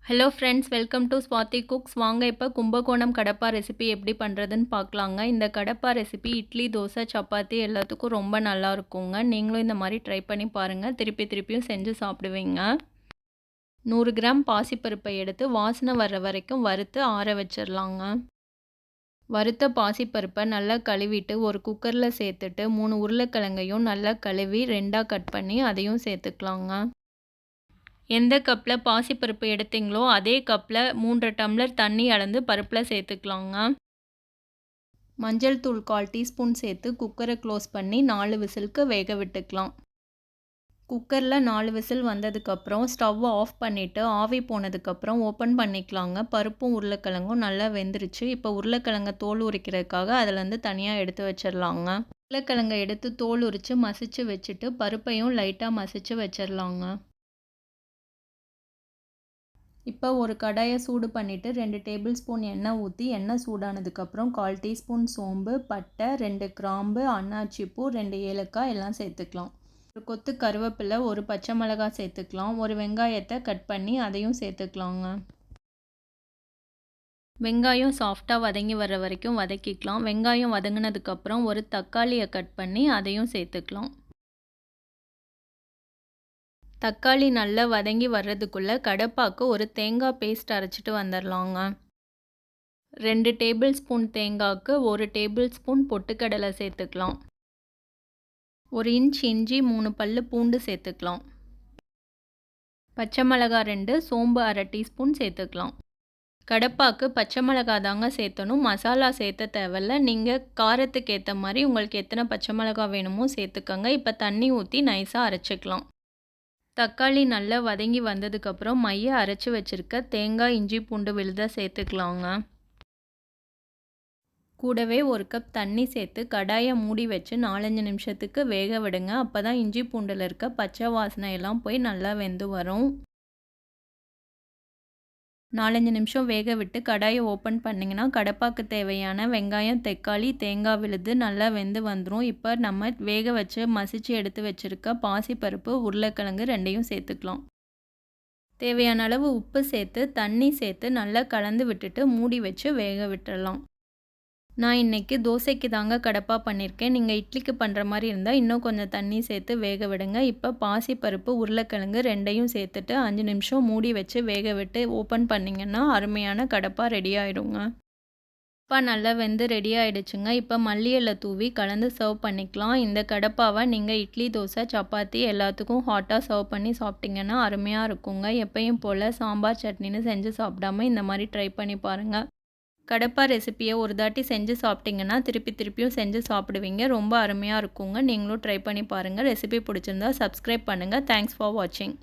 Hello friends, welcome to Swathi cooks. வாங்க இப்போ Kumbakonam kadappa recipe எப்படி பண்ணுறதுன்னு பார்க்கலாங்க. இந்த கடப்பா ரெசிபி இட்லி, தோசை, சப்பாத்தி எல்லாத்துக்கும் ரொம்ப நல்லா இருக்குங்க. நீங்களும் இந்த மாதிரி ட்ரை பண்ணி பாருங்கள். திருப்பியும் செஞ்சு சாப்பிடுவீங்க. 100 கிராம் பாசிப்பருப்பை எடுத்து வாசனை வர்ற வரைக்கும் வறுத்து ஆற வச்சிடலாங்க. வறுத்த பாசிப்பருப்பை நல்லா கழுவிட்டு ஒரு குக்கரில் சேர்த்துட்டு 3 உருளைக்கிழங்கையும் நல்லா கழுவி 2ஆக கட் பண்ணி அதையும் சேர்த்துக்கலாங்க. எந்த கப்பில் பாசிப்பருப்பு எடுத்தீங்களோ அதே கப்பில் 3 டம்ளர் தண்ணி அளந்து பருப்பில் சேர்த்துக்கலாங்க. மஞ்சள் தூள் 1/4 டீஸ்பூன் சேர்த்து குக்கரை க்ளோஸ் பண்ணி 4 விசிலுக்கு வேக விட்டுக்கலாம். குக்கரில் 4 விசில் வந்ததுக்கப்புறம் ஸ்டவ்வை ஆஃப் பண்ணிவிட்டு ஆவி போனதுக்கப்புறம் ஓப்பன் பண்ணிக்கலாங்க. பருப்பும் உருளைக்கிழங்கும் நல்லா வெந்துருச்சு. இப்போ உருளைக்கிழங்கை தோல் உரிக்கிறதுக்காக அதிலேருந்து தனியாக எடுத்து வச்சிடலாங்க. உருளைக்கிழங்கை எடுத்து தோல் உரித்து மசிச்சு வச்சுட்டு பருப்பையும் லைட்டாக மசிச்சு வச்சிடலாங்க. இப்போ ஒரு கடாயை சூடு பண்ணிவிட்டு 2 டேபிள் ஸ்பூன் எண்ணெய் ஊற்றி எண்ணெய் சூடானதுக்கப்புறம் 1/4 டீஸ்பூன் சோம்பு, பட்டை, 2 கிராம்பு, அன்னாச்சிப்பூ, 2 ஏலக்காய் எல்லாம் சேர்த்துக்கலாம். ஒரு கொத்து கருவேப்பிலை, ஒரு பச்சை மிளகாய் சேர்த்துக்கலாம். ஒரு வெங்காயத்தை கட் பண்ணி அதையும் சேர்த்துக்கலாங்க. வெங்காயம் சாஃப்டாக வதங்கி வர வரைக்கும் வதக்கிக்கலாம். வெங்காயம் வதங்கினதுக்கப்புறம் ஒரு தக்காளியை கட் பண்ணி அதையும் சேர்த்துக்கலாம். தக்காளி நல்லா வதங்கி வர்றதுக்குள்ளே கடப்பாக்கு ஒரு தேங்காய் பேஸ்ட் அரைச்சிட்டு வந்துடலாங்க. 2 டேபிள் ஸ்பூன் தேங்காய்க்கு 1 டேபிள் ஸ்பூன் பொட்டுக்கடலை சேர்த்துக்கலாம். 1 இன்ச் இஞ்சி, 3 பல்லு பூண்டு சேர்த்துக்கலாம். பச்சை மிளகாய் 2, சோம்பு அரை டீஸ்பூன் சேர்த்துக்கலாம். கடப்பாக்கு பச்சை மிளகாய் தாங்க சேர்த்தணும், மசாலா சேர்த்த தேவையில்ல. நீங்கள் காரத்துக்கு ஏற்ற மாதிரி உங்களுக்கு எத்தனை பச்சை மிளகாய் வேணுமோ சேர்த்துக்கோங்க. இப்போ தண்ணி ஊற்றி நைஸாக அரைச்சிக்கலாம். தக்காளி நல்லா வதங்கி வந்ததுக்கப்புறம் மைய அரைச்சி வச்சுருக்க தேங்காய், இஞ்சி, பூண்டு விழுதை சேர்த்துக்கலாங்க. கூடவே 1 கப் தண்ணி சேர்த்து கடாயை மூடி வச்சு 4-5 நிமிஷத்துக்கு வேக விடுங்க. அப்போ தான் இஞ்சி பூண்டில் இருக்க பச்சை வாசனை எல்லாம் போய் நல்லா வெந்து வரும். 4-5 நிமிஷம் வேக விட்டு கடாயை ஓப்பன் பண்ணிங்கன்னா கடப்பாக்கு தேவையான வெங்காயம், தக்காளி, தேங்காய் விழுது நல்லா வெந்து வந்துடும். இப்போ நம்ம வேக வச்சு மசிச்சு எடுத்து வச்சுருக்க பாசிப்பருப்பு, உருளைக்கிழங்கு 2ஐயும் சேர்த்துக்கலாம். தேவையான அளவு உப்பு சேர்த்து தண்ணி சேர்த்து நல்லா கலந்து விட்டுட்டு மூடி வச்சு வேக விட்டுடலாம். நான் இன்றைக்கி தோசைக்கு தாங்க கடப்பா பண்ணியிருக்கேன். நீங்கள் இட்லிக்கு பண்ணுற மாதிரி இருந்தால் இன்னும் கொஞ்சம் தண்ணி சேர்த்து வேக விடுங்க. இப்போ பாசிப்பருப்பு, உருளைக்கிழங்கு 2ஐயும் சேர்த்துட்டு 5 நிமிஷம் மூடி வச்சு வேக விட்டு ஓப்பன் பண்ணிங்கன்னா அருமையான கடப்பா ரெடி ஆகிடுங்க. கடப்பா நல்லா வெந்து ரெடி ஆகிடுச்சுங்க. இப்போ மல்லி இலை தூவி கலந்து சர்வ் பண்ணிக்கலாம். இந்த கடப்பாவை நீங்கள் இட்லி, தோசை, சப்பாத்தி எல்லாத்துக்கும் ஹாட்டாக சர்வ் பண்ணி சாப்பிட்டிங்கன்னா அருமையாக இருக்குங்க. எப்பயும் போல் சாம்பார் சட்னின்னு செஞ்சு சாப்பிடாமல் இந்த மாதிரி ட்ரை பண்ணி பாருங்கள். கடப்பா ரெசிப்பியை ஒரு தாட்டி செஞ்சு சாப்பிட்டிங்கன்னா திருப்பியும் செஞ்சு சாப்பிடுவீங்க. ரொம்ப அருமையாக இருக்குங்க. நீங்களும் ட்ரை பண்ணி பாருங்கள். ரெசிபி பிடிச்சிருந்தா சப்ஸ்கிரைப் பண்ணுங்கள். தேங்க்ஸ் ஃபார் வாட்சிங்.